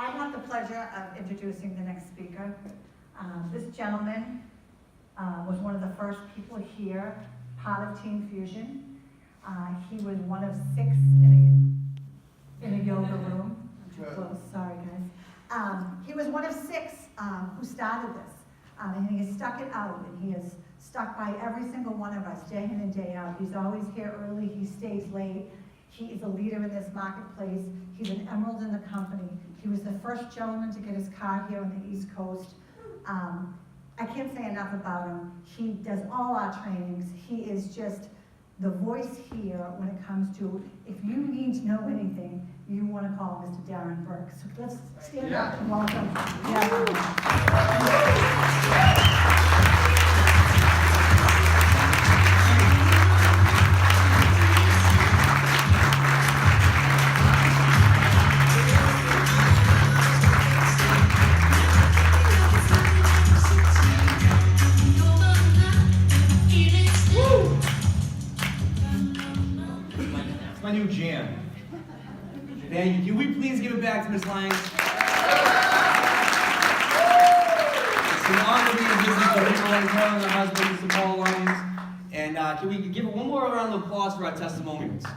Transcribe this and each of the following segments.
I have the pleasure of introducing the next speaker. This gentleman was one of the first people here, part of Team Fusion. He was one of 6 in a yoga room. I'm too close, sorry guys. He was one of 6 who started this. And he has stuck it out, and he has stuck by every single one of us, day in and day out. He's always here early, he stays late. He is a leader in this marketplace. He's an emerald in the company. He was the first gentleman to get his car here on the East Coast. I can't say enough about him. He does all our trainings. He is just the voice here when it comes to, if you need to know anything, you want to call Mr. Darren Birks. So let's stand up and welcome. My new jam. Thank you. Can we please give it back to Ms. Lyons? It's an honor to be in business with people like her and her husband, Mr. Paul Lyons. And can we give it one more round of applause for our testimonials? In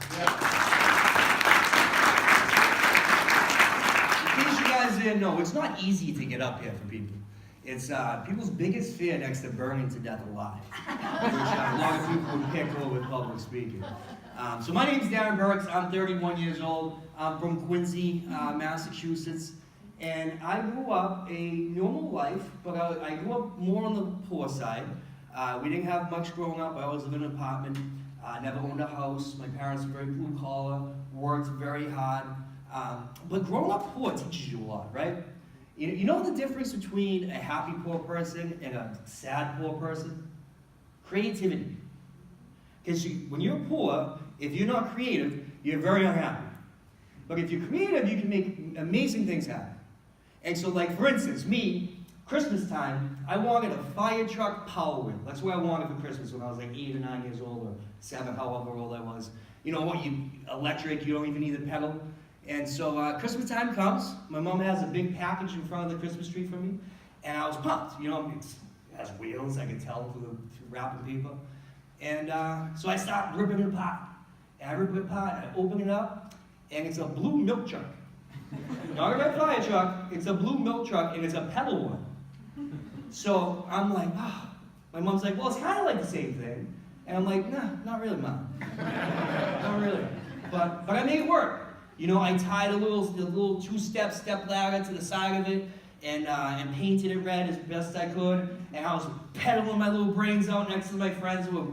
case you guys didn't know, it's not easy to get up here for people. It's people's biggest fear next to burning to death alive, which a lot of people would pick over with public speaking. So my name's Darren Birks. I'm 31 years old. I'm from Quincy, Massachusetts. And I grew up a normal life, but I grew up more on the poor side. We didn't have much growing up. I always lived in an apartment. Never owned a house. My parents were very blue collar, worked very hard. But growing up poor teaches you a lot, right? You know the difference between a happy poor person and a sad poor person? Creativity. Because when you're poor, if you're not creative, you're very unhappy. But if you're creative, you can make amazing things happen. And so, like, for instance, me, Christmas time, I wanted a fire truck Power Wheel. That's what I wanted for Christmas when I was like 8 or 9 years old, or 7, however old I was. You know what, electric, you don't even need a pedal. And so Christmas time comes, my mom has a big package in front of the Christmas tree for me, and I was pumped. You know, it has wheels, I could tell through the wrapping paper. And so I start ripping it apart. And I rip it apart, and I open it up, and it's a blue milk truck. Not a red fire truck, it's a blue milk truck, and it's a pedal one. So I'm like, oh. My mom's like, well, it's kind of like the same thing. And I'm like, nah, not really, Mom. Not really. But I made it work. You know, I tied a little 2-step step ladder to the side of it, and painted it red as best I could. And I was pedaling my little brains out next to my friends who were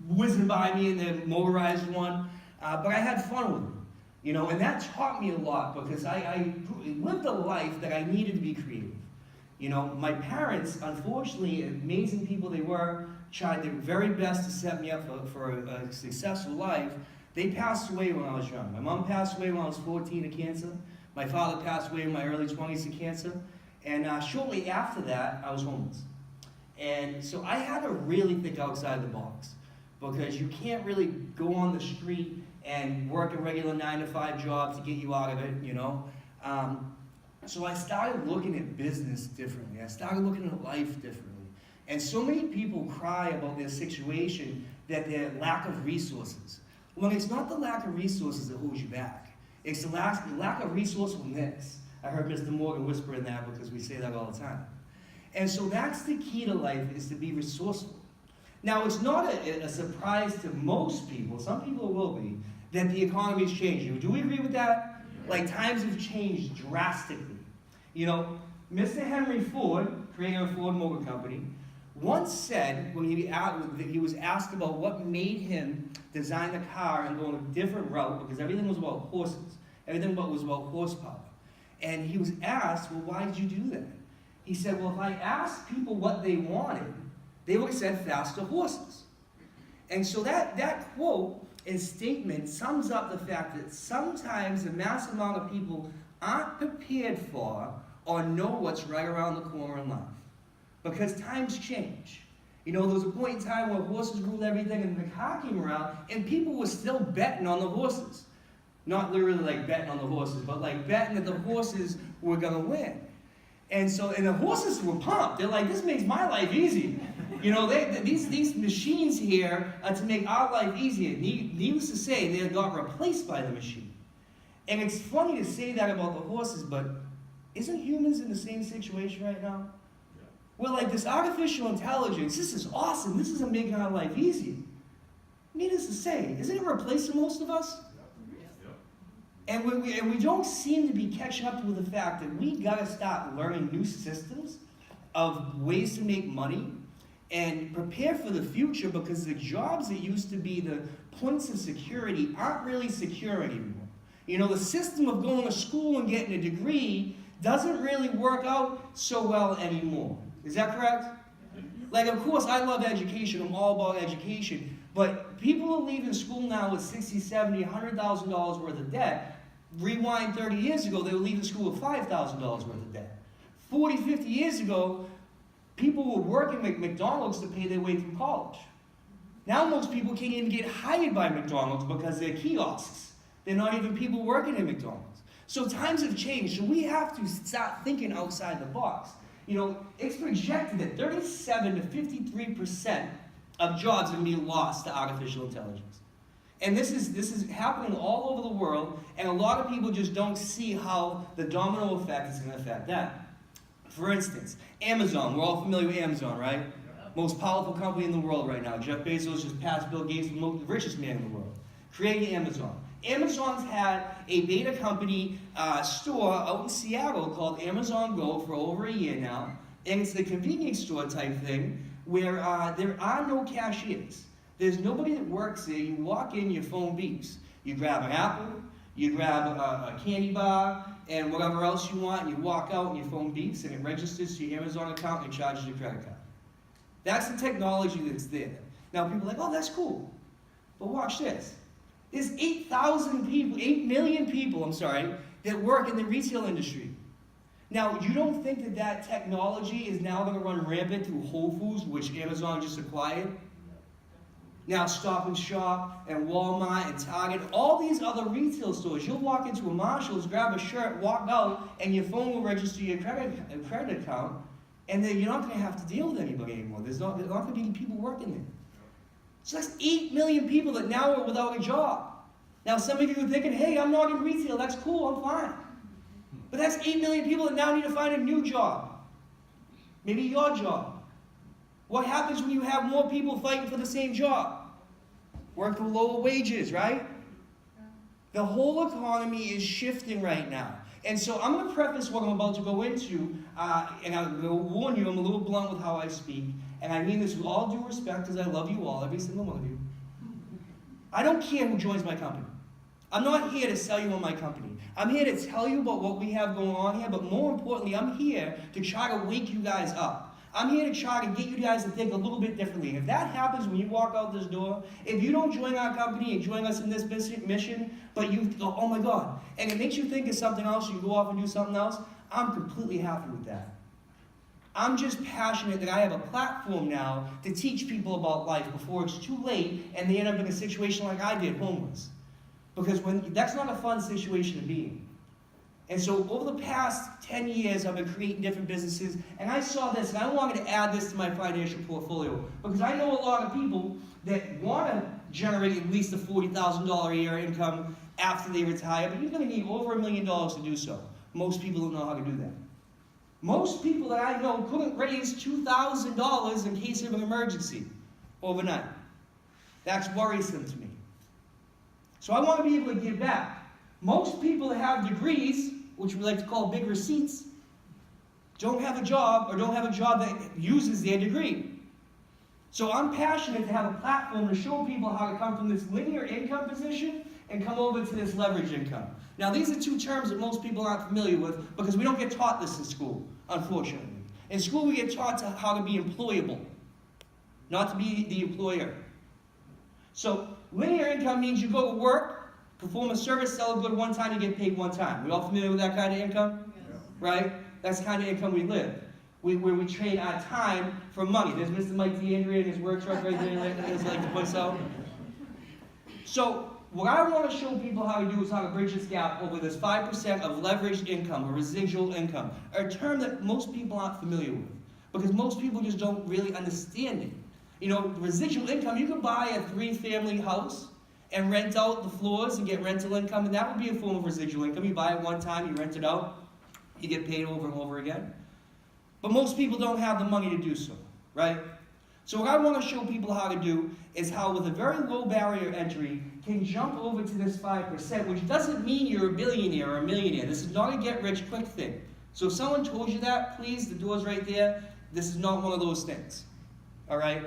whizzing by me in the motorized one. But I had fun with it, you know, and that taught me a lot because I lived a life that I needed to be creative. You know, my parents, unfortunately, amazing people they were, tried their very best to set me up for a successful life. They passed away when I was young. My mom passed away when I was 14 of cancer. My father passed away in my early 20s of cancer. And shortly after that, I was homeless. And so I had to really think outside the box because you can't really go on the street and work a regular 9-to-5 job to get you out of it, you know. So I started looking at business differently. I started looking at life differently. And so many people cry about their situation, that their lack of resources. Well, it's not the lack of resources that holds you back. It's the lack of resourcefulness. I heard Mr. Morgan whisper in that because we say that all the time. And so that's the key to life, is to be resourceful. Now, it's not a surprise to most people, some people it will be, that the economy is changing. Do we agree with that? Like, times have changed drastically. You know, Mr. Henry Ford, creator of Ford Motor Company, once said, when he was asked about what made him design the car and go on a different route, because everything was about horses, everything was about horsepower. And he was asked, well, why did you do that? He said, well, if I asked people what they wanted, they would have said faster horses. And so that quote and statement sums up the fact that sometimes a mass amount of people aren't prepared for or know what's right around the corner in life. Because times change. You know, there was a point in time where horses ruled everything and the car came around and people were still betting on the horses. Not literally like betting on the horses, but like betting that the horses were gonna win. And the horses were pumped. They're like, this makes my life easy. You know, these machines here are to make our life easier. Needless to say, they got replaced by the machine. And it's funny to say that about the horses, but isn't humans in the same situation right now? Yeah. We're like, this artificial intelligence, this is awesome. This is making our life easier. Needless to say, isn't it replacing most of us? And we don't seem to be catching up with the fact that we got to start learning new systems of ways to make money and prepare for the future, because the jobs that used to be the points of security aren't really secure anymore. You know, the system of going to school and getting a degree doesn't really work out so well anymore. Is that correct? Like, of course, I love education. I'm all about education. But people are leaving school now with $60,000, $70,000, $100,000 worth of debt. Rewind 30 years ago, they were leaving school with $5,000 worth of debt. 40, 50 years ago, people were working at McDonald's to pay their way through college. Now most people can't even get hired by McDonald's because they're kiosks. They're not even people working at McDonald's. So times have changed, so we have to start thinking outside the box. You know, it's projected that 37 to 53% of jobs are going to be lost to artificial intelligence. And this is happening all over the world, and a lot of people just don't see how the domino effect is going to affect that. For instance, Amazon. We're all familiar with Amazon, right? Most powerful company in the world right now. Jeff Bezos just passed Bill Gates, the richest man in the world, creating Amazon. Amazon's had a beta company store out in Seattle called Amazon Go for over a year now, and it's the convenience store type thing where there are no cashiers. There's nobody that works there. You walk in, your phone beeps. You grab an apple, you grab a candy bar, and whatever else you want, and you walk out and your phone beeps, and it registers to your Amazon account and it charges your credit card. That's the technology that's there. Now people are like, oh, that's cool. But watch this. There's 8 million people, that work in the retail industry. Now, you don't think that technology is now going to run rampant through Whole Foods, which Amazon just acquired? Now, Stop and Shop and Walmart and Target, all these other retail stores, you'll walk into a Marshall's, grab a shirt, walk out, and your phone will register your credit account, and then you're not going to have to deal with anybody anymore. There's not going to be people working there. So that's 8 million people that now are without a job. Now, some of you are thinking, hey, I'm not in retail, that's cool, I'm fine. But that's 8 million people that now need to find a new job. Maybe your job. What happens when you have more people fighting for the same job? Work for lower wages, right? The whole economy is shifting right now. And so I'm going to preface what I'm about to go into, and I'm going to warn you, I'm a little blunt with how I speak, and I mean this with all due respect because I love you all, every single one of you. I don't care who joins my company. I'm not here to sell you on my company. I'm here to tell you about what we have going on here, but more importantly, I'm here to try to wake you guys up. I'm here to try to get you guys to think a little bit differently. And if that happens when you walk out this door, if you don't join our company and join us in this mission, but you go, oh my God, and it makes you think of something else, you go off and do something else, I'm completely happy with that. I'm just passionate that I have a platform now to teach people about life before it's too late and they end up in a situation like I did, homeless. Because that's not a fun situation to be in. And so over the past 10 years, I've been creating different businesses, and I saw this, and I wanted to add this to my financial portfolio, because I know a lot of people that want to generate at least a $40,000 a year income after they retire, but you're going to need over $1 million to do so. Most people don't know how to do that. Most people that I know couldn't raise $2,000 in case of an emergency overnight. That's worrisome to me. So I want to be able to give back. Most people that have degrees, which we like to call big receipts, don't have a job or don't have a job that uses their degree. So I'm passionate to have a platform to show people how to come from this linear income position and come over to this leverage income. Now these are two terms that most people aren't familiar with because we don't get taught this in school, unfortunately. In school we get taught how to be employable, not to be the employer. So linear income means you go to work, perform a service, sell a good one time, and get paid one time. We all familiar with that kind of income? Yeah. Right? That's the kind of income we live. Where we trade our time for money. There's Mr. Mike DeAndrea in his work truck right there, as I like to point out. So what I want to show people how to do is how to bridge this gap over this 5% of leveraged income or residual income, a term that most people aren't familiar with, because most people just don't really understand it. You know, residual income, you can buy a 3-family house and rent out the floors and get rental income, and that would be a form of residual income. You buy it one time, you rent it out, you get paid over and over again. But most people don't have the money to do so, right? So what I want to show people how to do is how, with a very low barrier entry, can jump over to this 5%, which doesn't mean you're a billionaire or a millionaire. This is not a get-rich-quick thing. So if someone told you that, please, the door's right there. This is not one of those things, all right?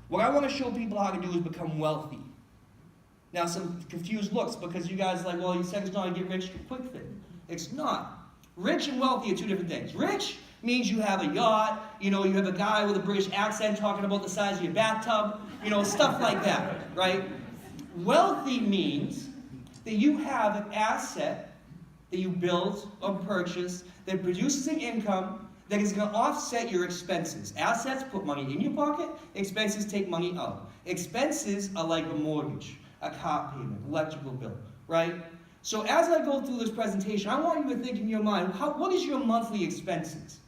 What I want to show people how to do is become wealthy. Now, some confused looks, because you guys are like, well, you said it's not a get-rich-quick thing. It's not. Rich and wealthy are two different things. Rich means you have a yacht, you know, you have a guy with a British accent talking about the size of your bathtub, you know, stuff like that, right? Wealthy means that you have an asset that you build or purchase that produces an income that is going to offset your expenses. Assets put money in your pocket, expenses take money out. Expenses are like a mortgage, a car payment, electrical bill, right? So as I go through this presentation, I want you to think in your mind, what is your monthly expenses?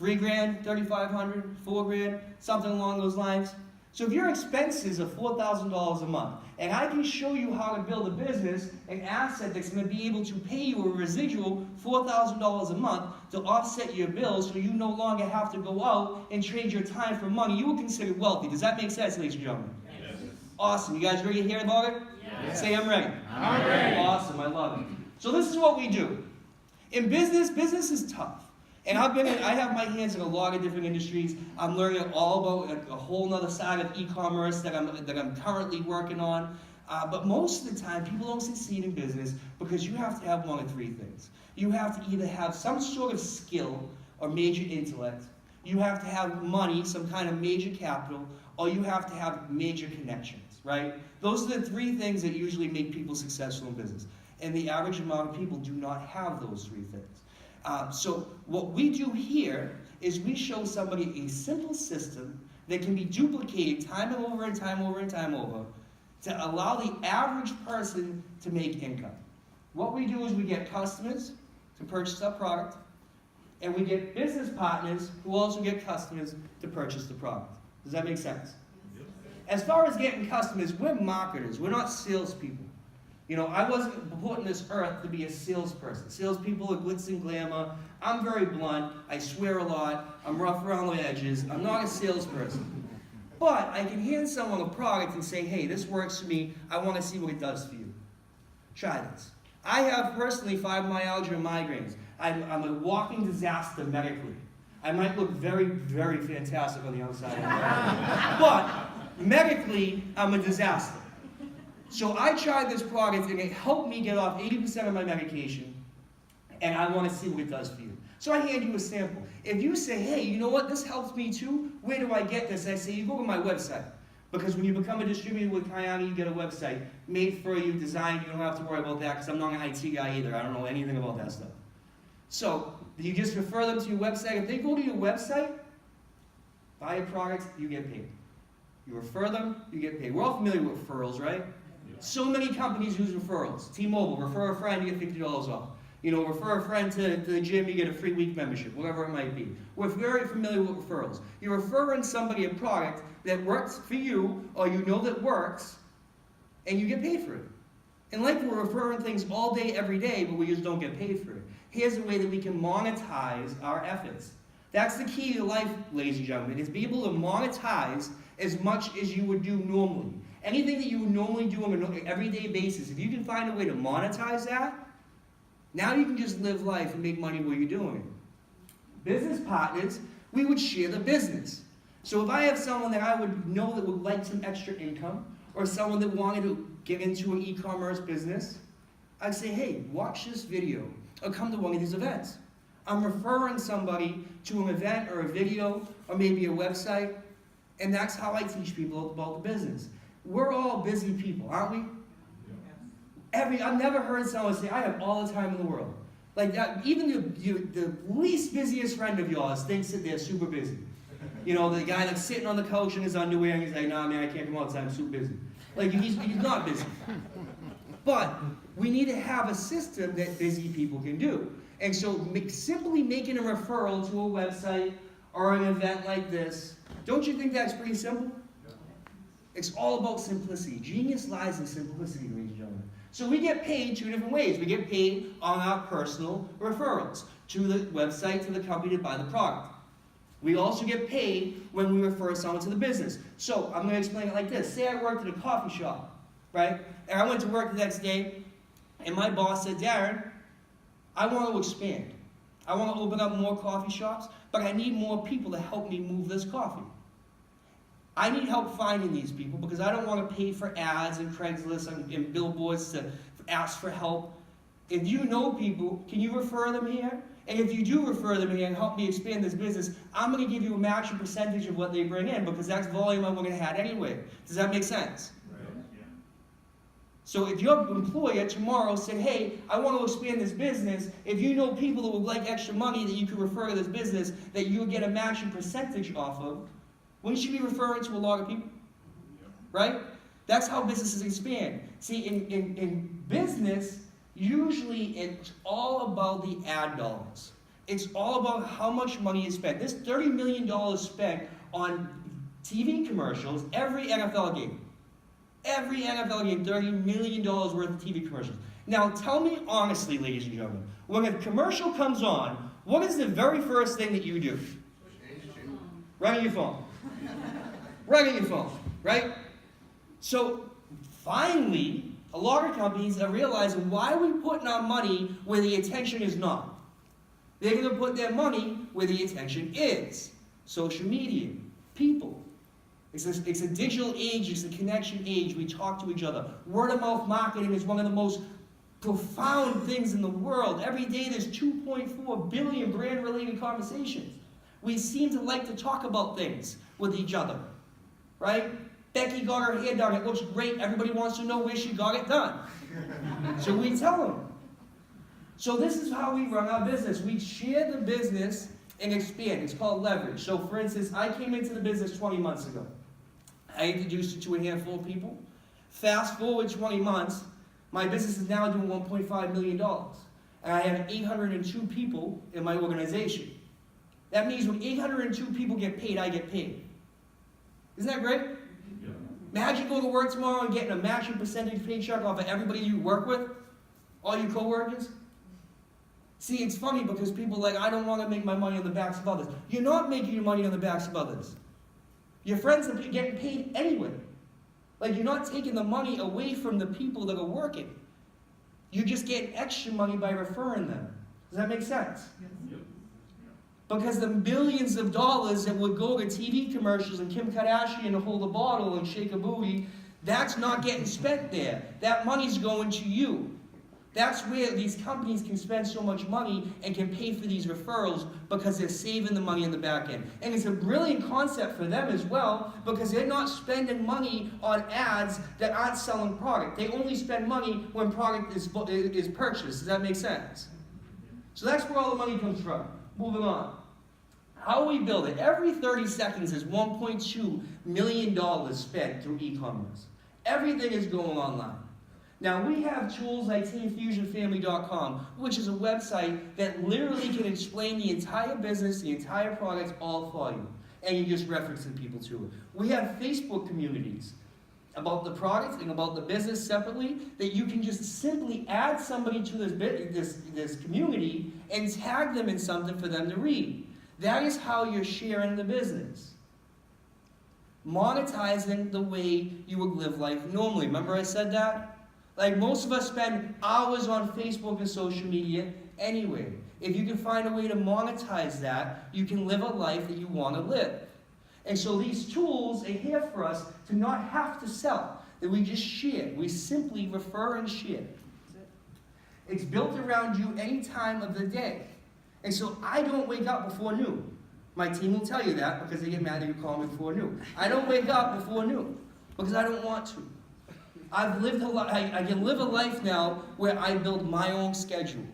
$3,000, $3,500, $4,000, something along those lines. So if your expenses are $4,000 a month, and I can show you how to build a business, an asset that's going to be able to pay you a residual $4,000 a month to offset your bills so you no longer have to go out and trade your time for money, you will consider wealthy. Does that make sense, ladies and gentlemen? Yes. Awesome. You guys ready to hear about it? Yes. Say I'm ready. I'm ready. Awesome. I love it. So this is what we do. In business, business is tough. And I have my hands in a lot of different industries. I'm learning all about a whole nother side of e-commerce that I'm currently working on. But most of the time, people don't succeed in business because you have to have one of three things. You have to either have some sort of skill or major intellect. You have to have money, some kind of major capital, or you have to have major connections, right? Those are the three things that usually make people successful in business. And the average amount of people do not have those three things. So what we do here is we show somebody a simple system that can be duplicated time and over and time over and time over to allow the average person to make income. What we do is we get customers to purchase our product, and we get business partners who also get customers to purchase the product. Does that make sense? Yep. As far as getting customers, we're marketers. We're not salespeople. You know, I wasn't put on this earth to be a salesperson. Salespeople are glitz and glamour. I'm very blunt. I swear a lot. I'm rough around the edges. I'm not a salesperson. But I can hand someone a product and say, hey, this works for me. I want to see what it does for you. Try this. I have personally fibromyalgia and migraines. I'm a walking disaster medically. I might look very, very fantastic on the outside. But medically, I'm a disaster. So I tried this product and it helped me get off 80% of my medication, and I want to see what it does for you. So I hand you a sample. If you say, hey, you know what, this helps me too, where do I get this? I say, you go to my website. Because when you become a distributor with Kayani, you get a website made for you, designed, you don't have to worry about that because I'm not an IT guy either. I don't know anything about that stuff. So you just refer them to your website. If they go to your website, buy a product, you get paid. You refer them, you get paid. We're all familiar with referrals, right? So many companies use referrals. T-Mobile, refer a friend, you get $50 off. You know, refer a friend to the gym, you get a free week membership, whatever it might be. We're very familiar with referrals. You're referring somebody a product that works for you, or you know that works, and you get paid for it. And like we're referring things all day, every day, but we just don't get paid for it. Here's a way that we can monetize our efforts. That's the key to life, ladies and gentlemen, is be able to monetize as much as you would do normally. Anything that you would normally do on an everyday basis, if you can find a way to monetize that, now you can just live life and make money while you're doing it. Business partners, we would share the business. So if I have someone that I would know that would like some extra income, or someone that wanted to get into an e-commerce business, I'd say, hey, watch this video, or come to one of these events. I'm referring somebody to an event or a video, or maybe a website, and that's how I teach people about the business. We're all busy people, aren't we? I've never heard someone say, I have all the time in the world. Like that, even the least busiest friend of yours thinks that they're super busy. You know, the guy that's sitting on the couch in his underwear and he's like, nah man, I can't come outside, I'm super busy. Like he's not busy. But we need to have a system that busy people can do. And so simply making a referral to a website or an event like this, don't you think that's pretty simple? It's all about simplicity. Genius lies in simplicity, ladies and gentlemen. So we get paid two different ways. We get paid on our personal referrals to the website, to the company to buy the product. We also get paid when we refer someone to the business. So I'm going to explain it like this. Say I worked at a coffee shop, right? And I went to work the next day, and my boss said, Darren, I want to expand. I want to open up more coffee shops, but I need more people to help me move this coffee. I need help finding these people because I don't want to pay for ads and Craigslist and billboards to ask for help. If you know people, can you refer them here? And if you do refer them here and help me expand this business, I'm going to give you a matching percentage of what they bring in because that's volume I'm going to have anyway. Does that make sense? Right. Yeah. So if your employer tomorrow said, hey, I want to expand this business, if you know people that would like extra money that you could refer to this business that you'll get a matching percentage off of, wouldn't you be referring to a lot of people? Right? That's how businesses expand. See, in business, usually it's all about the ad dollars. It's all about how much money is spent. This $30 million spent on TV commercials every NFL game. Every NFL game, $30 million worth of TV commercials. Now tell me honestly, ladies and gentlemen, when a commercial comes on, what is the very first thing that you do? Right on your phone. Right on your phone, right? So finally, a lot of companies are realizing why are we putting our money where the attention is not? They're going to put their money where the attention is. Social media, people. It's a digital age, it's a connection age. We talk to each other. Word of mouth marketing is one of the most profound things in the world. Every day there's 2.4 billion brand-related conversations. We seem to like to talk about things with each other, right? Becky got her hair done. It looks great. Everybody wants to know where she got it done. So we tell them. So this is how we run our business. We share the business and expand. It's called leverage. So for instance, I came into the business 20 months ago. I introduced it to a handful of people. Fast forward 20 months, my business is now doing $1.5 million. And I have 802 people in my organization. That means when 802 people get paid, I get paid. Isn't that great? Yeah. Imagine going to work tomorrow and getting a matching percentage paycheck off of everybody you work with, all you co-workers. See, it's funny because people are like, I don't want to make my money on the backs of others. You're not making your money on the backs of others. Your friends are getting paid anyway. Like, you're not taking the money away from the people that are working. You're just getting extra money by referring them. Does that make sense? Yep. Because the millions of dollars that would go to TV commercials and Kim Kardashian to hold a bottle and shake a booty, that's not getting spent there. That money's going to you. That's where these companies can spend so much money and can pay for these referrals because they're saving the money on the back end. And it's a brilliant concept for them as well because they're not spending money on ads that aren't selling product. They only spend money when product is purchased. Does that make sense? So that's where all the money comes from. Moving on. How we build it. Every 30 seconds is $1.2 million spent through e-commerce. Everything is going online. Now, we have tools like teamfusionfamily.com, which is a website that literally can explain the entire business, the entire product, all for you. And you just reference the people to it. We have Facebook communities about the product and about the business separately that you can just simply add somebody to this community and tag them in something for them to read. That is how you're sharing the business. Monetizing the way you would live life normally. Remember I said that? Like, most of us spend hours on Facebook and social media anyway. If you can find a way to monetize that, you can live a life that you want to live. And so these tools are here for us to not have to sell, that we just share. We simply refer and share. It's built around you any time of the day. And so I don't wake up before noon. My team will tell you that because they get mad that you call me before noon. I don't wake up before noon because I don't want to. I've lived I can live a life now where I build my own schedule.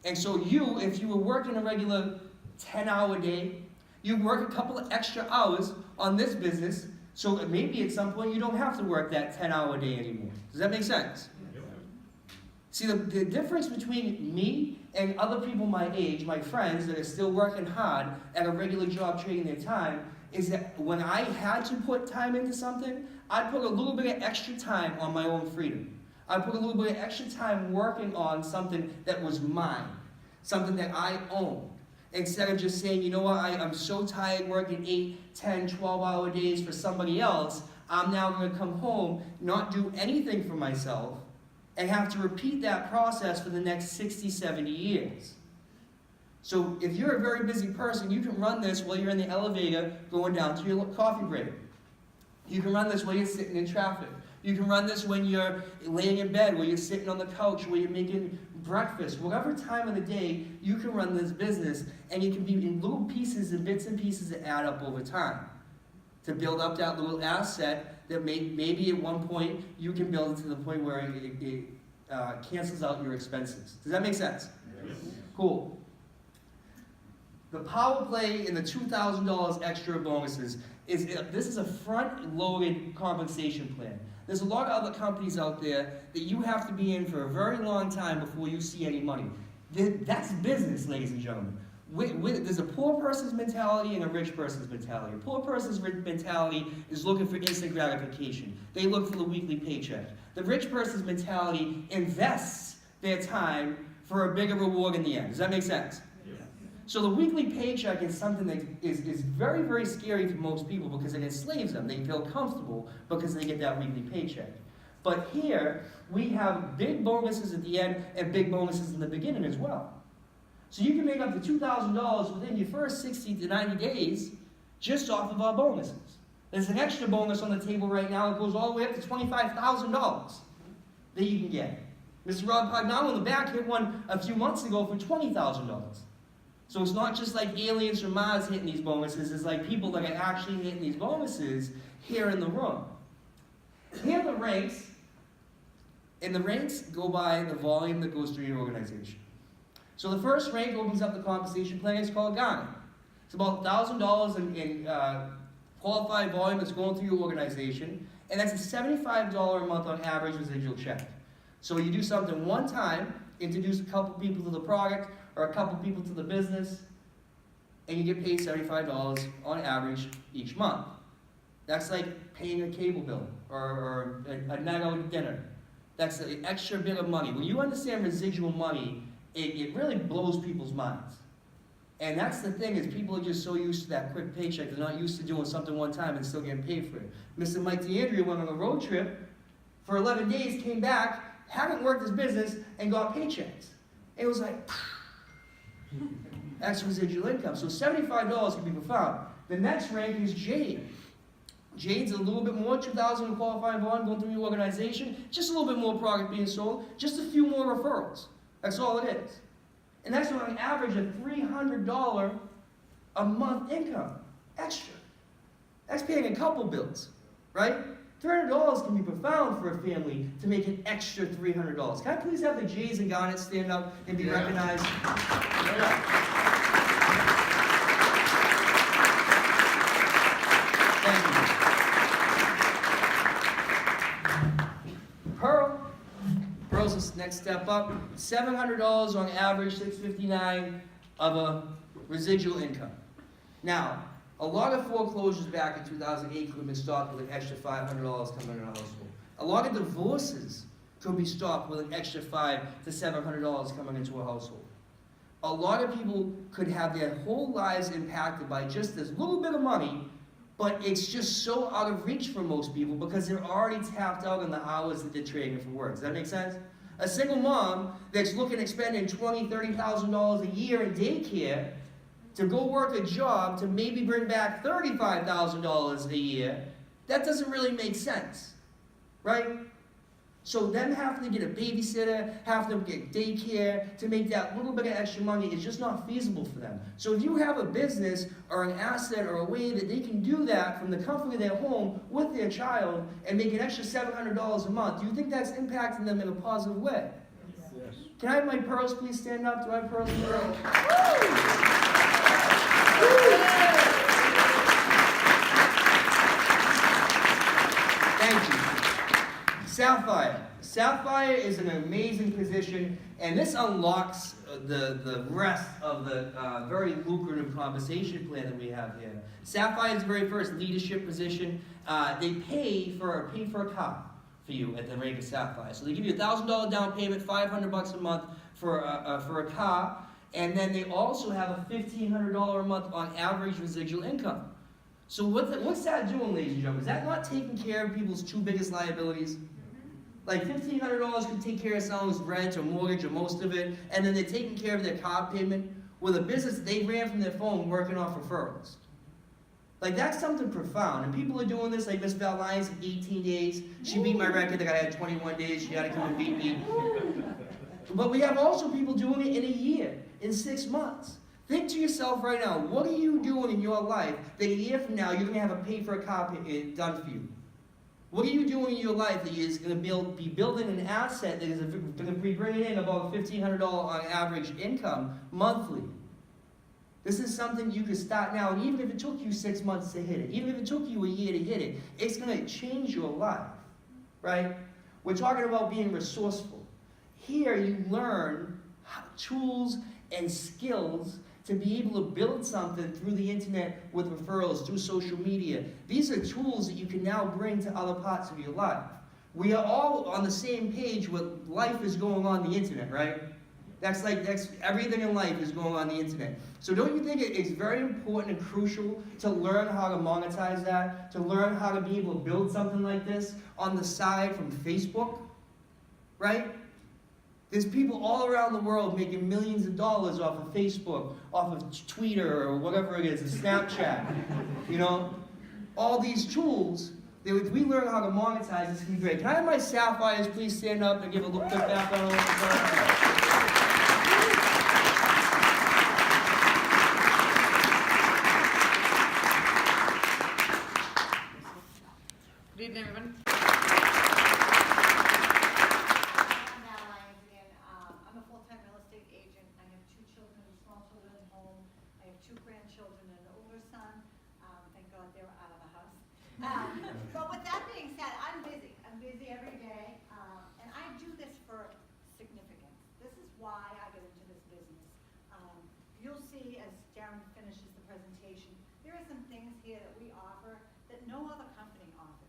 And so if you were working a regular 10-hour day, you work a couple of extra hours on this business, so maybe at some point you don't have to work that 10-hour day anymore. Does that make sense? Yep. See, the difference between me and other people my age, my friends that are still working hard at a regular job trading their time, is that when I had to put time into something, I'd put a little bit of extra time on my own freedom. I'd put a little bit of extra time working on something that was mine, something that I owned. Instead of just saying, you know what, I'm so tired working 8, 10, 12-hour days for somebody else, I'm now going to come home, not do anything for myself, and have to repeat that process for the next 60, 70 years. So if you're a very busy person, you can run this while you're in the elevator going down to your coffee break. You can run this while you're sitting in traffic. You can run this when you're laying in bed, while you're sitting on the couch, while you're making breakfast. Whatever time of the day, you can run this business, and you can be in little pieces and bits and pieces that add up over time to build up that little asset that maybe at one point you can build it to the point where it cancels out your expenses. Does that make sense? Yes. Cool. The power play and the $2,000 extra bonuses this is a front-loaded compensation plan. There's a lot of other companies out there that you have to be in for a very long time before you see any money. That's business, ladies and gentlemen. There's a poor person's mentality and a rich person's mentality. A poor person's mentality is looking for instant gratification. They look for the weekly paycheck. The rich person's mentality invests their time for a bigger reward in the end. Does that make sense? Yes. So the weekly paycheck is something that is very, very scary for most people because it enslaves them. They feel comfortable because they get that weekly paycheck. But here, we have big bonuses at the end and big bonuses in the beginning as well. So you can make up to $2,000 within your first 60 to 90 days just off of our bonuses. There's an extra bonus on the table right now that goes all the way up to $25,000 that you can get. Mr. Rob Pagnano in the back hit one a few months ago for $20,000. So it's not just like aliens from Mars hitting these bonuses, it's like people that are actually hitting these bonuses here in the room. Here are the ranks, and the ranks go by the volume that goes through your organization. So the first rank opens up the compensation plan. It's called Ghana. It's about $1,000 in qualified volume that's going through your organization, and that's a $75 a month on average residual check. So you do something one time, introduce a couple people to the product or a couple people to the business, and you get paid $75 on average each month. That's like paying a cable bill or a night out to dinner. That's an extra bit of money. When you understand residual money, it really blows people's minds. And that's the thing, is people are just so used to that quick paycheck, they're not used to doing something one time and still getting paid for it. Mr. Mike DeAndrea went on a road trip for 11 days, came back, hadn't worked his business, and got paychecks. It was like, that's residual income. So $75 can be profound. The next rank is Jade. Jade's a little bit more, 2,000 in qualified volume going through your organization, just a little bit more product being sold, just a few more referrals. That's all it is. And that's on an average of $300 a month income, extra. That's paying a couple bills, right? $300 can be profound for a family to make an extra $300. Can I please have the Jays and Garnets stand up and be recognized? Thank you. Pearl's the next step up. $700 on average, $659 of a residual income. Now, a lot of foreclosures back in 2008 could have been stopped with an extra $500 coming in a household. A lot of divorces could be stopped with an extra $500 to $700 coming into a household. A lot of people could have their whole lives impacted by just this little bit of money, but it's just so out of reach for most people because they're already tapped out on the hours that they're trading for work. Does that make sense? A single mom that's looking at spending $20,000, $30,000 a year in daycare to go work a job to maybe bring back $35,000 a year, that doesn't really make sense, right? So them having to get a babysitter, having to get daycare to make that little bit of extra money is just not feasible for them. So if you have a business or an asset or a way that they can do that from the comfort of their home with their child and make an extra $700 a month, do you think that's impacting them in a positive way? Yes. Can I have my pearls please stand up? Do I have pearls in the room? Thank you. Sapphire. Sapphire is an amazing position, and this unlocks the rest of the very lucrative compensation plan that we have here. Sapphire is the very first leadership position. They pay for a car for you at the rank of Sapphire. So they give you $1,000 down payment, $500 a month for a car, and then they also have a $1,500 a month on average residual income. So what's that doing, ladies and gentlemen? Is that not taking care of people's two biggest liabilities? Like $1,500 could take care of someone's rent or mortgage or most of it, and then they're taking care of their car payment with a business they ran from their phone working off referrals. Like, that's something profound. And people are doing this, like Miss Val Lyons in 18 days. She beat my record that I had 21 days. She had to come and beat me. But we have also people doing it in a year, in 6 months. Think to yourself right now, what are you doing in your life that a year from now you're going to have a pay for a car done for you? What are you doing in your life that is going to be building an asset that is going to be bringing in about $1,500 on average income monthly? This is something you can start now, and even if it took you 6 months to hit it, even if it took you a year to hit it, it's going to change your life, right? We're talking about being resourceful. Here you learn tools and skills to be able to build something through the internet with referrals, through social media. These are tools that you can now bring to other parts of your life. We are all on the same page with life is going on the internet, right? That's everything in life is going on the internet. So don't you think it's very important and crucial to learn how to monetize that, to learn how to be able to build something like this on the side from Facebook, right? There's people all around the world making millions of dollars off of Facebook, off of Twitter, or whatever it is, Snapchat. You know, all these tools, if we learn how to monetize, this can be great. Can I have my Sapphires please stand up and give a little quick background on what Good evening, everyone. I'm a full-time real estate agent. I have 2 children, small children at home. I have 2 grandchildren and an older son. Thank God they were out of the house. But with that being said, I'm busy. I'm busy every day, and I do this for significance. This is why I get into this business. You'll see as Darren finishes the presentation, there are some things here that we offer that no other company offers.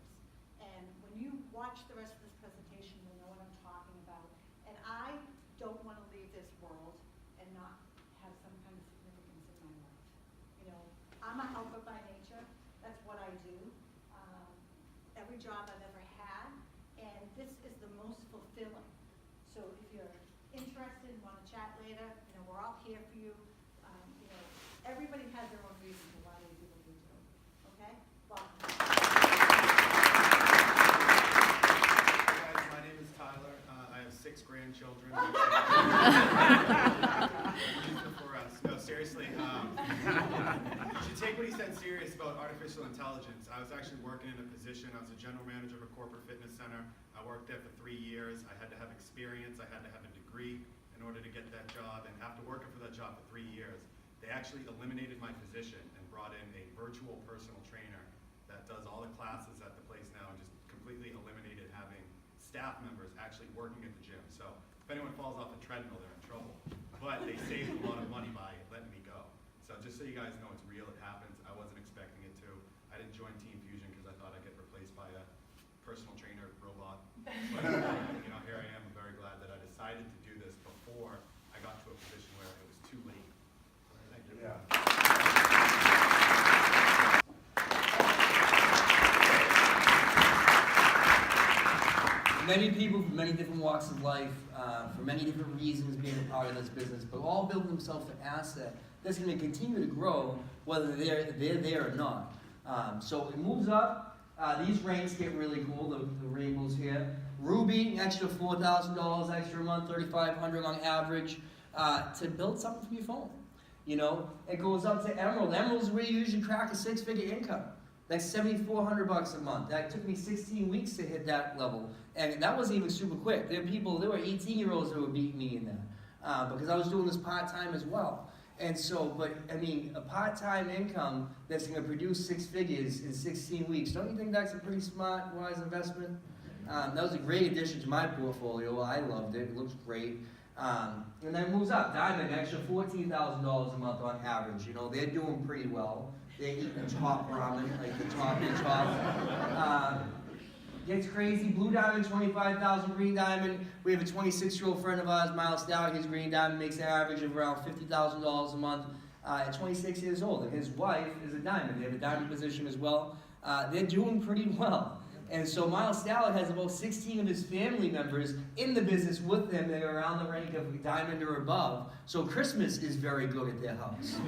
And when you watch the rest of this presentation, you'll know what I'm talking about. And I don't want to leave this world and not have some kind of significance in my life. You know, I'm a helper by nature. That's what I do. Every job I've ever had, and this is the most fulfilling. So if you're interested and want to chat later, you know, we're all here for you. You know, everybody has their own reason for why they do what they do. Okay? Welcome. My name is Tyler. I have 6 grandchildren. For us. No, seriously. You should take what he said serious about artificial intelligence. I was actually working in a position. I was a general manager of a corporate fitness center. I worked there for 3 years. I had to have experience. I had to have a degree in order to get that job. And after working for that job for 3 years, they actually eliminated my position and brought in a virtual personal trainer that does all the classes at the place now and just completely eliminated having staff members actually working at the gym. So if anyone falls off a treadmill, they're in trouble. But they saved a lot of money by letting me go. So just so you guys know, it's real, it happens. I wasn't expecting it to. I didn't join Team Fusion because I thought I'd get replaced by a personal trainer robot. But you know, here I am. I'm very glad that I decided to do this before I got to a position where it was too late. Thank you. Yeah. Many people from many different walks of life, for many different reasons being a part of this business, but all building themselves an asset that's going to continue to grow whether they're there or not. So it moves up. These ranks get really cool, the rainbows here. Ruby, an extra $4,000 extra a month, $3,500 on average, to build something from your phone. You know, it goes up to Emerald. Emerald is where you usually crack a 6-figure income. That's $7,400 a month. That took me 16 weeks to hit that level. And that wasn't even super quick. There were 18-year-olds that were beating me in that because I was doing this part-time as well. And so, but I mean, a part-time income that's going to produce 6 figures in 16 weeks, don't you think that's a pretty smart, wise investment? That was a great addition to my portfolio. I loved it. It looks great. And then it moves up. Diamond, extra $14,000 a month on average. You know, they're doing pretty well. They're eating top ramen, like the top and top. Gets crazy. Blue Diamond, $25,000. Green Diamond, we have a 26-year-old friend of ours, Miles Stout. His Green Diamond makes an average of around $50,000 a month at 26 years old. And his wife is a diamond. They have a diamond position as well. They're doing pretty well. And so Miles Stout has about 16 of his family members in the business with him that are around the rank of diamond or above. So Christmas is very good at their house.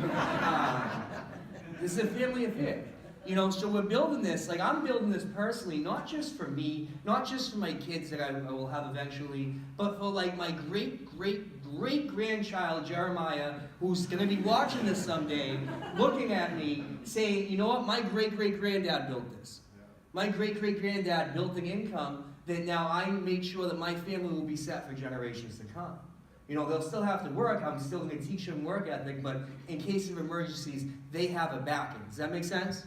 This is a family affair. You know, so we're building this, like I'm building this personally, not just for me, not just for my kids that I will have eventually, but for like my great-great-great-grandchild, Jeremiah, who's gonna be watching this someday, looking at me, saying, you know what, my great-great-granddad built this. My great-great-granddad built an income that now I made sure that my family will be set for generations to come. You know, they'll still have to work. I'm still going to teach them work ethic, but in case of emergencies, they have a backing. Does that make sense?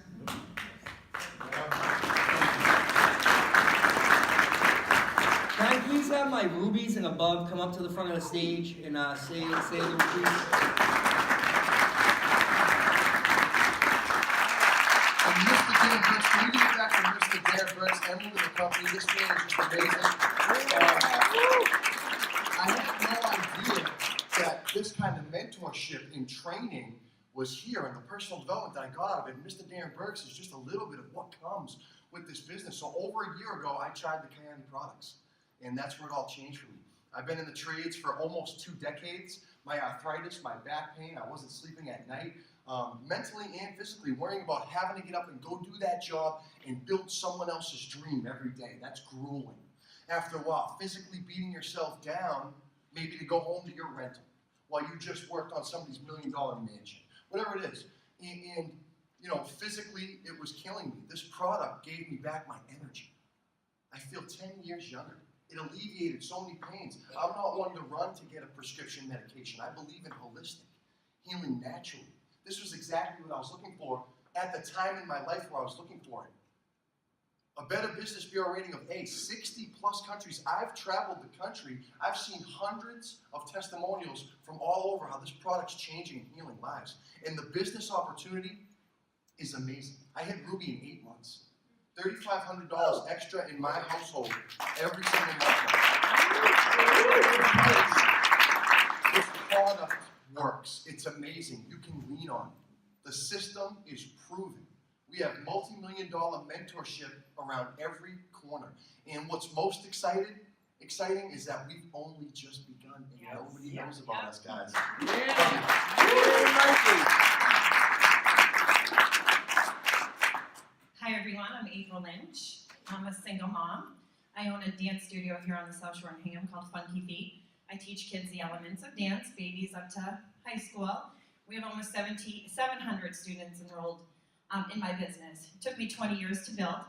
Can I please have my rubies and above come up to the front of the stage and say a little piece? Mr. Darren Birks, can you give it back to Mr. Darren Birks, Emily of the company? This man is just amazing. I had no idea that this kind of mentorship and training was here, and the personal development that I got out of it. And Mr. Darren Birks is just a little bit of what comes with this business. So over a year ago, I tried the Coyote products, and that's where it all changed for me. I've been in the trades for almost 2 decades. My arthritis, my back pain, I wasn't sleeping at night. Mentally and physically, worrying about having to get up and go do that job and build someone else's dream every day. That's grueling. After a while, physically beating yourself down, maybe to go home to your rental while you just worked on somebody's $1 million mansion, whatever it is. And you know, physically, it was killing me. This product gave me back my energy. I feel 10 years younger. It alleviated so many pains. I'm not one to run to get a prescription medication. I believe in holistic, healing naturally. This was exactly what I was looking for at the time in my life where I was looking for it. A Better Business Bureau rating of A, 60+ countries. I've traveled the country. I've seen hundreds of testimonials from all over how this product's changing and healing lives. And the business opportunity is amazing. I hit Ruby in 8 months. $3,500 extra in my household every single month. This product works. It's amazing. You can lean on it. The system is proven. We have multi-million-dollar mentorship around every corner. And what's most exciting is that we've only just begun, and nobody knows about us, guys. Hi everyone, I'm April Lynch. I'm a single mom. I own a dance studio here on the South Shore in Hingham called Funky Feet. I teach kids the elements of dance, babies up to high school. We have almost 700 students enrolled in my business. It took me 20 years to build.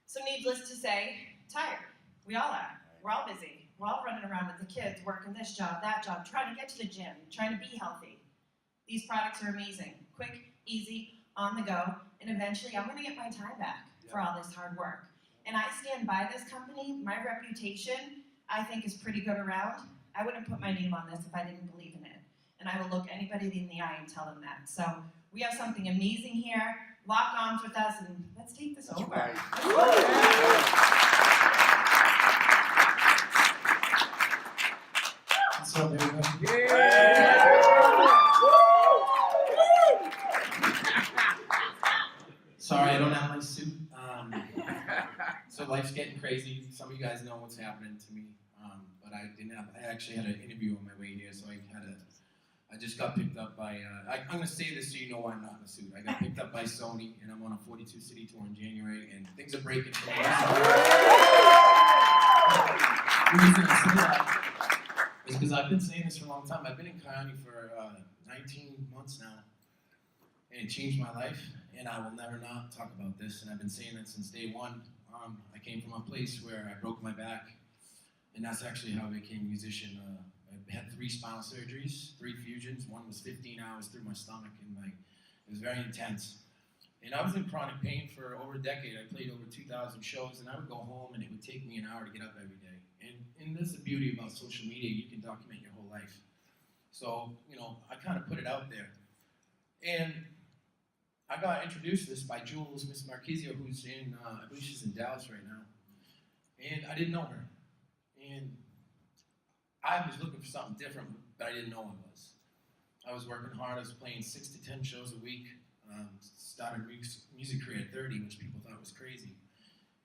So needless to say, tired. We all are. We're all busy. We're all running around with the kids, working this job, that job, trying to get to the gym, trying to be healthy. These products are amazing. Quick, easy, on the go, and eventually I'm gonna get my time back for all this hard work. And I stand by this company. My reputation, I think, is pretty good around. I wouldn't put my name on this if I didn't believe in it. And I will look anybody in the eye and tell them that. So we have something amazing here. Lock arms with us and let's take this over. Right. What's up, everybody? Sorry, I don't have my suit. So life's getting crazy. Some of you guys know what's happening to me. But I actually had an interview on my way here, so I just got picked up by, I'm going to say this so you know why I'm not in a suit. I got picked up by Sony, and I'm on a 42-city tour in January, and things are breaking for me. The reason I say that is because I've been saying this for a long time. I've been in Coyote for 19 months now, and it changed my life, and I will never not talk about this, and I've been saying that since day one. I came from a place where I broke my back, and that's actually how I became a musician. I had 3 spinal surgeries, 3 fusions. One was 15 hours through my stomach, and it was very intense. And I was in chronic pain for over a decade. I played over 2,000 shows, and I would go home, and it would take me an hour to get up every day. And this is the beauty about social media. You can document your whole life. So, you know, I kind of put it out there. And I got introduced to this by Jules, Miss Marquisio, who's in, I believe she's in Dallas right now. And I didn't know her. And I was looking for something different, but I didn't know I was. I was working hard. I was playing 6 to 10 shows a week. Started music career at 30, which people thought was crazy.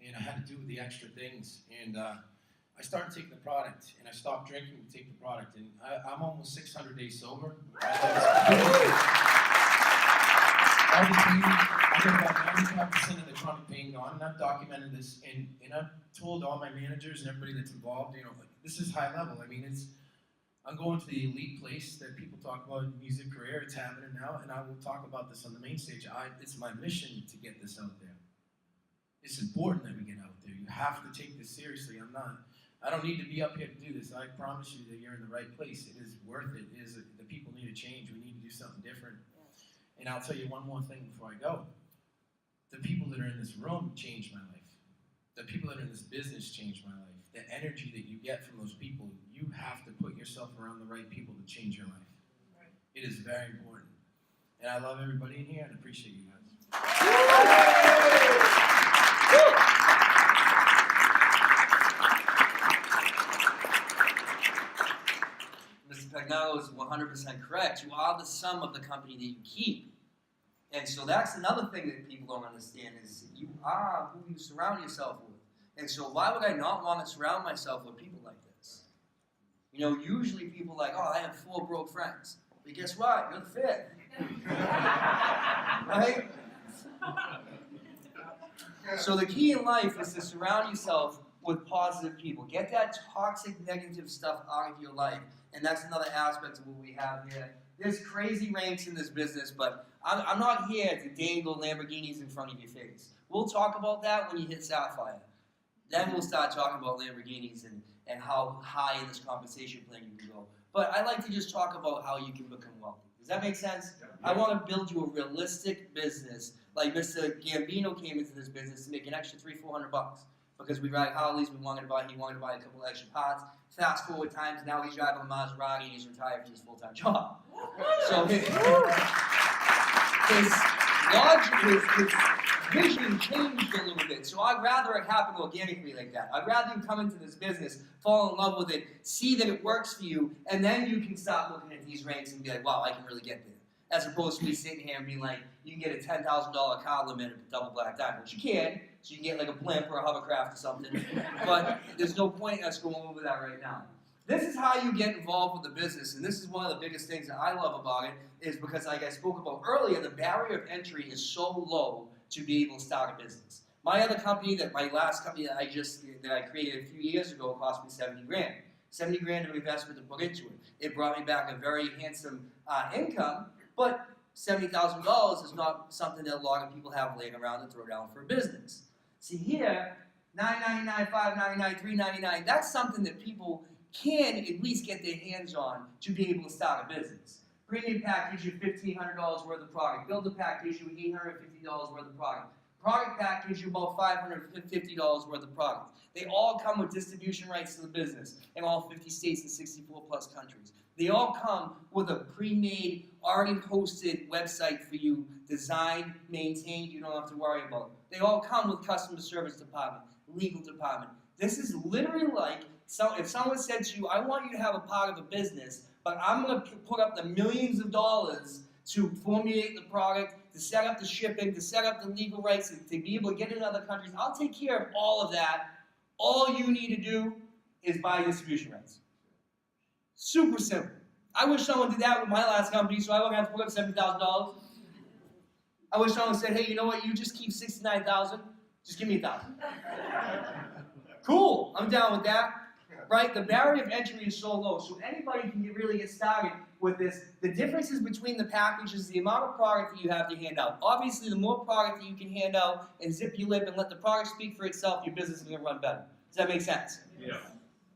And I had to do the extra things. And I started taking the product, and I stopped drinking to take the product. And I'm almost 600 days sober. I got about 95% of the chronic pain gone, and I've documented this, and I've told all my managers and everybody that's involved, you know, like, this is high level. I mean, I'm going to the elite place that people talk about in music career. It's happening now, and I will talk about this on the main stage. It's my mission to get this out there. It's important that we get out there. You have to take this seriously. I don't need to be up here to do this. I promise you that you're in the right place. It is worth it. The people need a change. We need to do something different. And I'll tell you one more thing before I go. The people that are in this room changed my life. The people that are in this business changed my life. The energy that you get from those people, you have to put yourself around the right people to change your life. Right. It is very important. And I love everybody in here and appreciate you guys. Mr. Pagnaro is 100% correct. You are the sum of the company that you keep. And so that's another thing that people don't understand is you are who you surround yourself with. And so why would I not want to surround myself with people like this? You know, usually people are like, oh, I have 4 broke friends. But guess what? You're the 5th. Right? So the key in life is to surround yourself with positive people. Get that toxic, negative stuff out of your life. And that's another aspect of what we have here. There's crazy ranks in this business, but I'm not here to dangle Lamborghinis in front of your face. We'll talk about that when you hit Sapphire. Then we'll start talking about Lamborghinis and how high in this compensation plan you can go. But I like to just talk about how you can become wealthy. Does that make sense? Yeah. I want to build you a realistic business. Like Mr. Gambino came into this business to make an extra $300-400 because we ride Harleys. He wanted to buy a couple of extra parts. Fast forward times, now he's driving a Maserati and he's retired from his full-time job. So his vision changed a little bit. So I'd rather it happen organically like that. I'd rather you come into this business, fall in love with it, see that it works for you, and then you can start looking at these ranks and be like, wow, I can really get there. As opposed to me sitting here and being like, you can get a $10,000 car limit at double black diamond, which you can, so you can get like a blimp or a hovercraft or something. But there's no point in us going over that right now. This is how you get involved with the business, and this is one of the biggest things that I love about it, is because like I spoke about earlier, the barrier of entry is so low to be able to start a business. My other company, my last company that I created a few years ago, cost me $70,000. $70,000 of investment to put into it. It brought me back a very handsome income, but $70,000 is not something that a lot of people have laying around to throw down for a business. See here, $9.99, $5.99, $3.99, that's something that people can at least get their hands on to be able to start a business. Premium pack gives you $1,500 worth of product. Builder pack gives you $850 worth of product. Product pack gives you about $550 worth of product. They all come with distribution rights to the business in all 50 states and 64 plus countries. They all come with a pre-made, already posted website for you, designed, maintained, you don't have to worry about. They all come with customer service department, legal department. This is literally like, if someone said to you, I want you to have a part of a business, but I'm going to put up the millions of dollars to formulate the product, to set up the shipping, to set up the legal rights, to be able to get into other countries. I'll take care of all of that. All you need to do is buy distribution rights. Super simple. I wish someone did that with my last company so I wouldn't have to put up $70,000. I wish someone said, hey, you know what, you just keep $69,000, just give me $1,000. Cool, I'm down with that. Right? The barrier of entry is so low, so anybody can really get started with this. The differences between the packages, the amount of product that you have to hand out. Obviously, the more product that you can hand out and zip your lip and let the product speak for itself, your business is going to run better. Does that make sense? Yeah.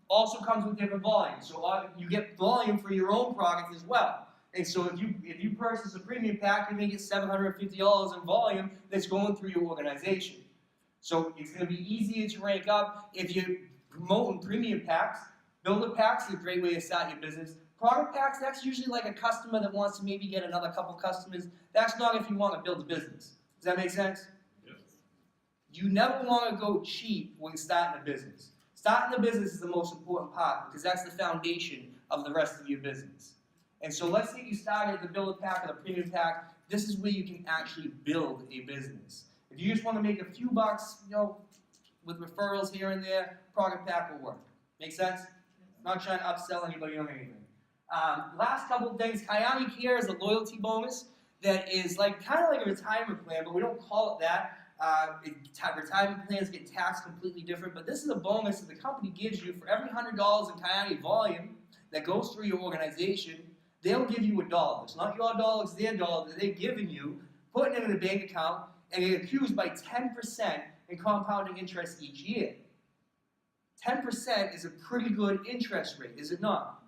Also comes with different volumes, so you get volume for your own product as well. And so if you purchase a premium pack, you're going to get $750 in volume that's going through your organization. So it's going to be easier to rank up if you're promoting premium packs. Builder packs is a great way to start your business. Product packs, that's usually like a customer that wants to maybe get another couple customers. That's not if you want to build a business. Does that make sense? Yes. You never want to go cheap when starting a business. Starting a business is the most important part because that's the foundation of the rest of your business. And so let's say you started the builder pack or the premium pack. This is where you can actually build a business. If you just want to make a few bucks, with referrals here and there, product pack will work. Make sense? Not trying to upsell anybody on anything. Last couple of things, Kyani Care is a loyalty bonus that is kind of like a retirement plan, but we don't call it that. Retirement plans get taxed completely different, but this is a bonus that the company gives you for every $100 in Kyani volume that goes through your organization. They'll give you $1. It's not your dollar, it's their dollar that they're giving you, putting it in a bank account, and it accrues by 10% in compounding interest each year. 10% is a pretty good interest rate, is it not?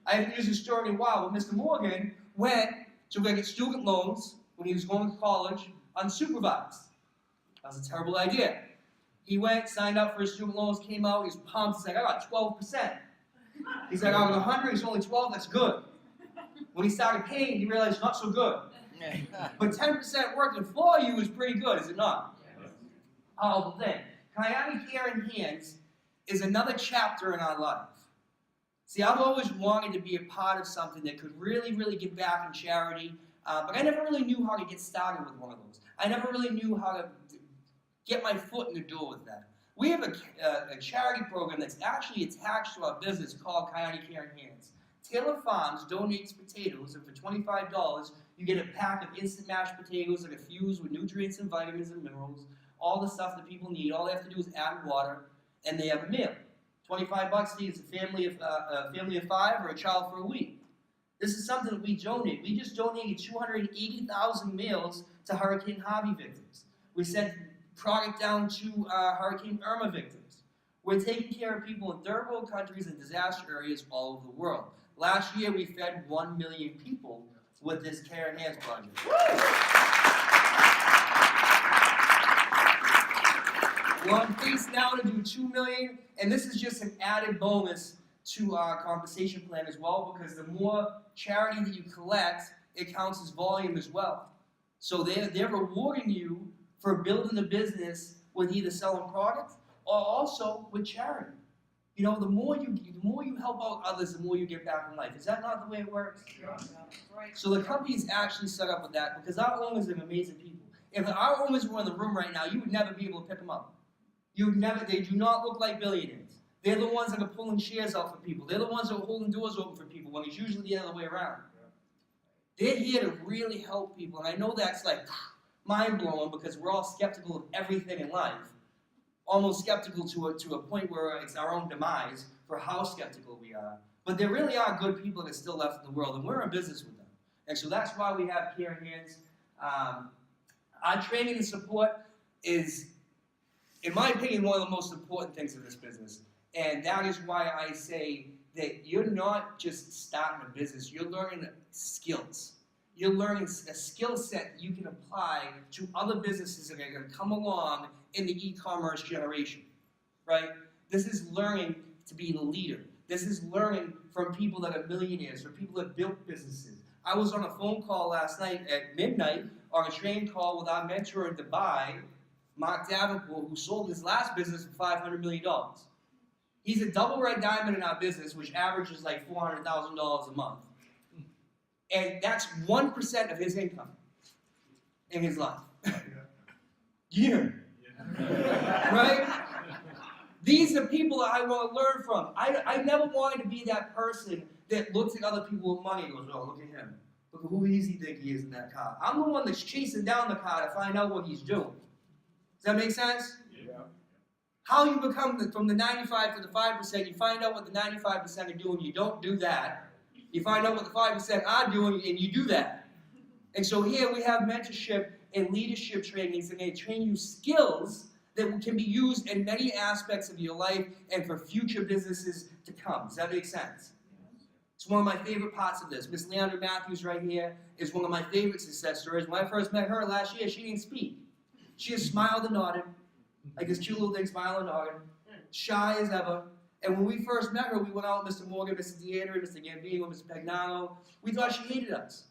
I haven't used this story in a while, but Mr. Morgan went to get student loans when he was going to college unsupervised. That was a terrible idea. He went, signed up for his student loans, came out, he was pumped. He's like, I got 12%. He's like, out of 100, it's only 12, that's good. When he started paying, he realized not so good. But 10% working for you is pretty good, is it not? Powerful thing. Kyani Care in Hands is another chapter in our life. See, I've always wanted to be a part of something that could really, really give back in charity, but I never really knew how to get started with one of those. I never really knew how to get my foot in the door with that. We have a charity program that's actually attached to our business called Kyani Care in Hands. Taylor Farms donates potatoes, and for $25, you get a pack of instant mashed potatoes that are fused with nutrients and vitamins and minerals, all the stuff that people need. All they have to do is add water, and they have a meal. $25 feeds a family of 5 or a child for a week. This is something that we donate. We just donated 280,000 meals to Hurricane Harvey victims. We sent product down to Hurricane Irma victims. We're taking care of people in third world countries and disaster areas all over the world. Last year, we fed 1 million people with this Care in Hands project. We're on pace now to do 2 million, and this is just an added bonus to our compensation plan as well, because the more charity that you collect, it counts as volume as well. So they're rewarding you for building a business with either selling product or also with charity. The more you help out others, the more you get back in life. Is that not the way it works? Yeah. Right. So the company is actually set up with that because our owners are amazing people. If our owners were in the room right now, you would never be able to pick them up. They do not look like billionaires. They're the ones that are pulling shares out for people. They're the ones that are holding doors open for people when it's usually the other way around. They're here to really help people, and I know that's mind-blowing because we're all skeptical of everything in life. Almost skeptical to a point where it's our own demise for how skeptical we are. But there really are good people that are still left in the world, and we're in business with them. And so that's why we have Care in Hands. Our training and support is, in my opinion, one of the most important things in this business. And that is why I say that you're not just starting a business, you're learning skills. You're learning a skill set you can apply to other businesses that are going to come along in the e-commerce generation, right? This is learning to be the leader. This is learning from people that are millionaires, from people that built businesses. I was on a phone call last night at midnight on a train call with our mentor in Dubai, Mark Davenport, who sold his last business for $500 million. He's a double red diamond in our business, which averages like $400,000 a month. And that's 1% of his income in his life. Yeah. Right? These are people that I want to learn from. I never wanted to be that person that looks at other people with money and goes, oh, look at him. Look at who does he think he is in that car. I'm the one that's chasing down the car to find out what he's doing. Does that make sense? Yeah. How you become from the 95 to the 5%, you find out what the 95% are doing, you don't do that. You find out what the 5% are doing, and you do that. And so here we have mentorship and leadership trainings, and they train you skills that can be used in many aspects of your life and for future businesses to come. Does that make sense? It's one of my favorite parts of this. Miss Leandra Matthews right here is one of my favorite success stories. When I first met her last year, she didn't speak. She just smiled and nodded, like this cute little thing, smile and nodded, shy as ever. And when we first met her, we went out with Mr. Morgan, Mr. Deandre, Mr. Gambino, Mr. Pagnano. We thought she hated us.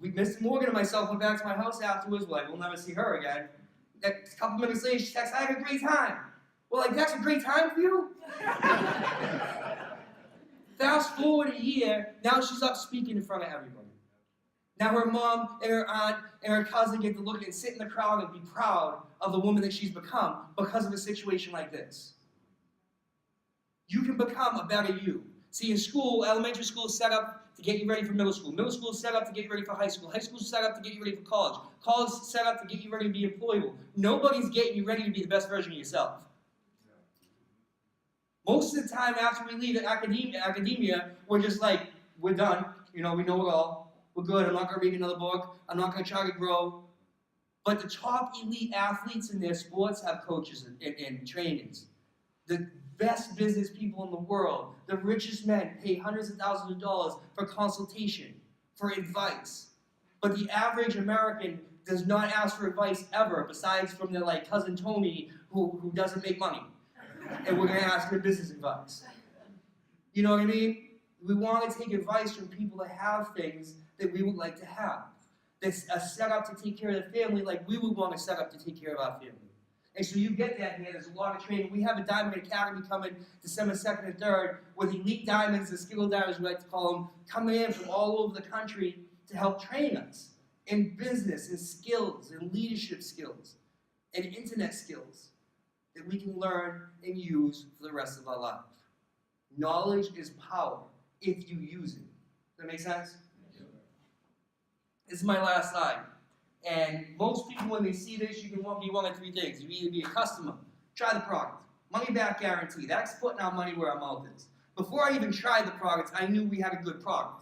Mr. Morgan and myself went back to my house afterwards. We're like, we'll never see her again. A couple minutes later, she texts, I had a great time. We're like, that's a great time for you? Fast forward a year, now she's up speaking in front of everybody. Now her mom and her aunt and her cousin get to look and sit in the crowd and be proud of the woman that she's become because of a situation like this. You can become a better you. See, in school, elementary school is set up to get you ready for middle school. Middle school is set up to get you ready for high school. High school is set up to get you ready for college. College is set up to get you ready to be employable. Nobody's getting you ready to be the best version of yourself. Most of the time after we leave academia, we're just like, we're done. You know, we know it all. We're good. I'm not going to read another book. I'm not going to try to grow. But the top elite athletes in their sports have coaches and trainers. The best business people in the world, the richest men, pay hundreds of thousands of dollars for consultation, for advice. But the average American does not ask for advice ever, besides from their like cousin Tony, who doesn't make money. And we're going to ask for business advice. You know what I mean? We want to take advice from people that have things that we would like to have. That's set up to take care of the family like we would want to set up to take care of our family. And so you get that here. There's a lot of training. We have a Diamond Academy coming December 2nd and 3rd with elite diamonds, the skill diamonds we like to call them, coming in from all over the country to help train us in business and skills and leadership skills and internet skills that we can learn and use for the rest of our life. Knowledge is power if you use it. Does that make sense? This is my last slide. And most people, when they see this, you can be one of three things. You either be a customer, try the product, money back guarantee. That's putting our money where our mouth is. Before I even tried the product, I knew we had a good product.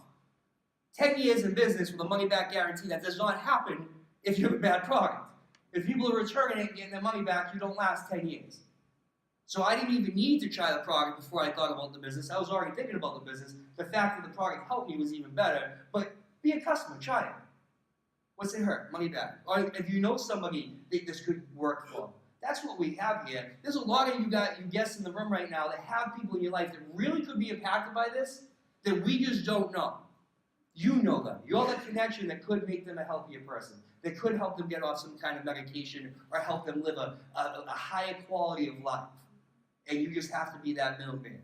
10 years in business with a money back guarantee, that does not happen if you have a bad product. If people are returning it and getting their money back, you don't last 10 years. So I didn't even need to try the product before I thought about the business. I was already thinking about the business. The fact that the product helped me was even better. But be a customer, try it. What's it hurt? Money back. Or if you know somebody that this could work for. That's what we have here. There's a lot of you guests in the room right now that have people in your life that really could be impacted by this that we just don't know. You know them. You're the connection that could make them a healthier person, that could help them get off some kind of medication or help them live a higher quality of life. And you just have to be that middleman.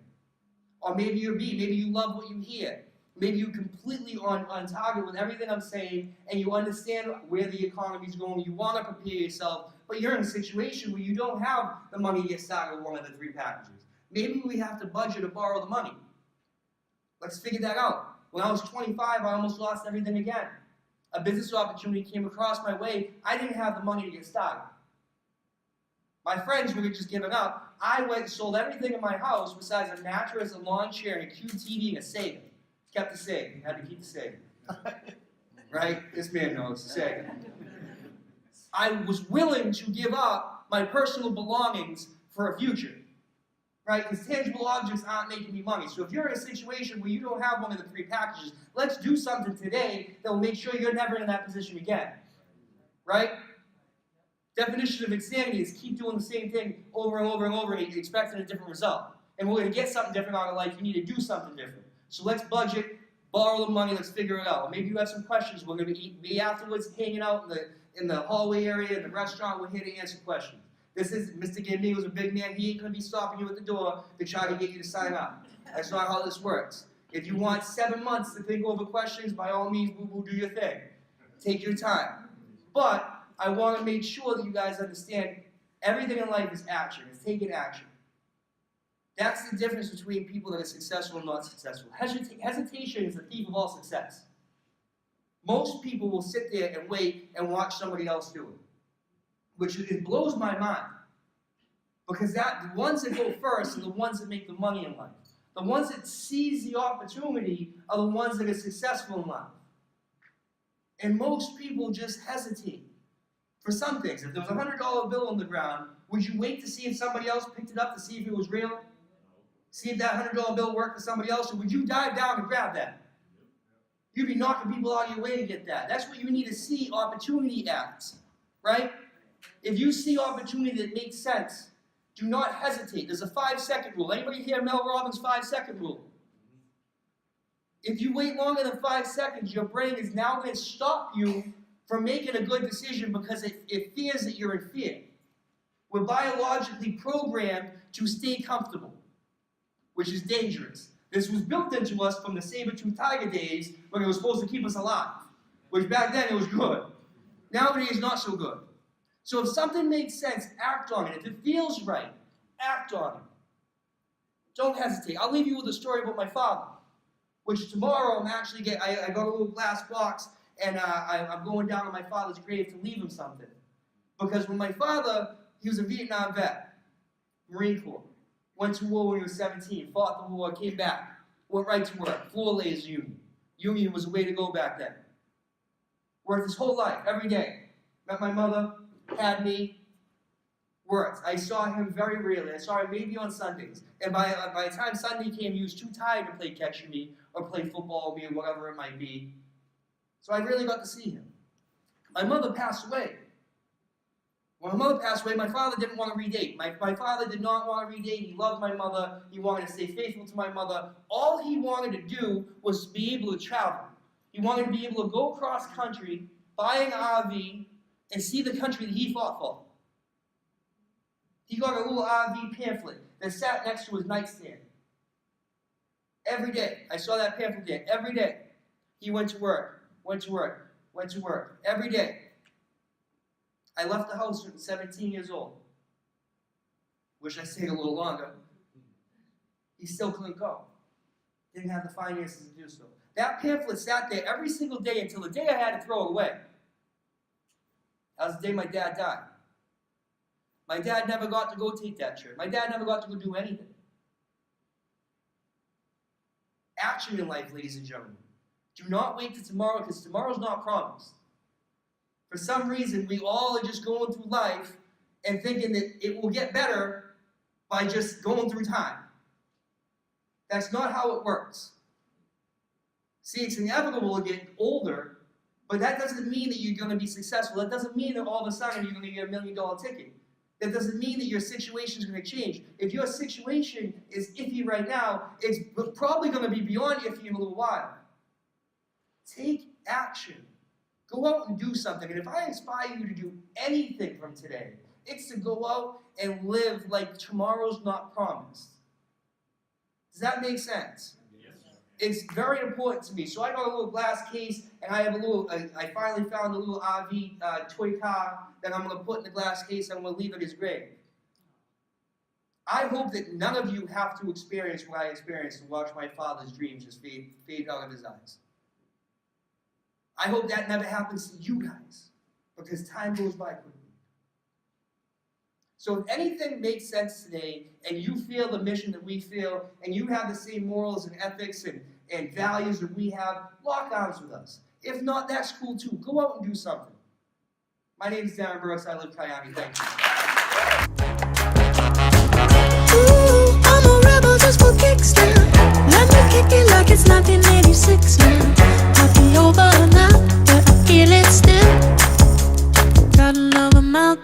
Or maybe you're B. Maybe you love what you hear. Maybe you're completely on target with everything I'm saying, and you understand where the economy's going. You want to prepare yourself, but you're in a situation where you don't have the money to get started with one of the three packages. Maybe we have to budget or borrow the money. Let's figure that out. When I was 25, I almost lost everything again. A business opportunity came across my way. I didn't have the money to get started. My friends were just giving up. I went and sold everything in my house besides a mattress, a lawn chair, and a cute TV and a Sega. Kept the Sega. Had to keep the Sega. Right? This man knows the Sega. I was willing to give up my personal belongings for a future. Right? Because tangible objects aren't making me money. So if you're in a situation where you don't have one of the three packages, let's do something today that will make sure you're never in that position again. Right? Definition of insanity is keep doing the same thing over and over and over and expecting a different result. And we're going to get something different out of life. You need to do something different. So let's budget, borrow the money, let's figure it out. Maybe you have some questions. We're going to be afterwards hanging out in the hallway area, in the restaurant. We're here to answer questions. This is, Mr. Gambino's a big man. He ain't going to be stopping you at the door to try to get you to sign up. That's not how this works. If you want 7 months to think over questions, by all means, boo-boo, do your thing. Take your time. But I want to make sure that you guys understand everything in life is action. It's taking action. That's the difference between people that are successful and not successful. Hesitation is the thief of all success. Most people will sit there and wait and watch somebody else do it, which it blows my mind. Because the ones that go first are the ones that make the money in life. The ones that seize the opportunity are the ones that are successful in life. And most people just hesitate for some things. If there was a $100 bill on the ground, would you wait to see if somebody else picked it up to see if it was real? See if that $100 bill worked for somebody else, or would you dive down and grab that? You'd be knocking people out of your way to get that. That's what you need to see opportunity at, right? If you see opportunity that makes sense, do not hesitate. There's a 5-second rule. Anybody hear Mel Robbins' 5-second rule? If you wait longer than 5 seconds, your brain is now going to stop you from making a good decision because it fears that you're in fear. We're biologically programmed to stay comfortable, which is dangerous. This was built into us from the saber-toothed tiger days when it was supposed to keep us alive, which back then it was good. Nowadays, not so good. So if something makes sense, act on it. If it feels right, act on it. Don't hesitate. I'll leave you with a story about my father, which tomorrow I'm actually I got a little glass box, and I'm going down to my father's grave to leave him something. Because when my father, he was a Vietnam vet, Marine Corps, went to war when he was 17, fought the war, came back, went right to work, floor layers union. Union was the way to go back then. Worked his whole life, every day. Met my mother, had me, worked. I saw him very rarely. I saw him maybe on Sundays. And by the time Sunday came, he was too tired to play catch with me or play football with me or whatever it might be. So I really got to see him. My mother passed away. When my mother passed away, my father didn't want to redate. My father did not want to redate. He loved my mother. He wanted to stay faithful to my mother. All he wanted to do was to be able to travel. He wanted to be able to go cross country, buy an RV, and see the country that he fought for. He got a little RV pamphlet that sat next to his nightstand. Every day, I saw that pamphlet there. Every day, he went to work, went to work, went to work. Every day. I left the house at 17 years old. Wish I stayed a little longer. He still couldn't go. Didn't have the finances to do so. That pamphlet sat there every single day until the day I had to throw it away. That was the day my dad died. My dad never got to go take that trip. My dad never got to go do anything. Action in life, ladies and gentlemen. Do not wait till tomorrow, because tomorrow's not promised. For some reason, we all are just going through life and thinking that it will get better by just going through time. That's not how it works. See, it's inevitable to get older, but that doesn't mean that you're going to be successful. That doesn't mean that all of a sudden you're going to get $1 million ticket. That doesn't mean that your situation is going to change. If your situation is iffy right now, it's probably going to be beyond iffy in a little while. Take action. Go out and do something. And if I inspire you to do anything from today, it's to go out and live like tomorrow's not promised. Does that make sense? Yes. It's very important to me. So I got a little glass case, and I have a little, I finally found a little RV toy car that I'm going to put in the glass case, and I'm going to leave at his grave. I hope that none of you have to experience what I experienced and watch my father's dreams just fade out of his eyes. I hope that never happens to you guys, because time goes by quickly. So if anything makes sense today, and you feel the mission that we feel, and you have the same morals and ethics and values that we have, lock arms with us. If not, that's cool too. Go out and do something. My name is Darren Birks. I live in Miami. Thank you. Ooh, I'm a rebel just for kicks now. Let me kick it like it's 1986 now. Might be over now, but I feel it still. Got another mouth.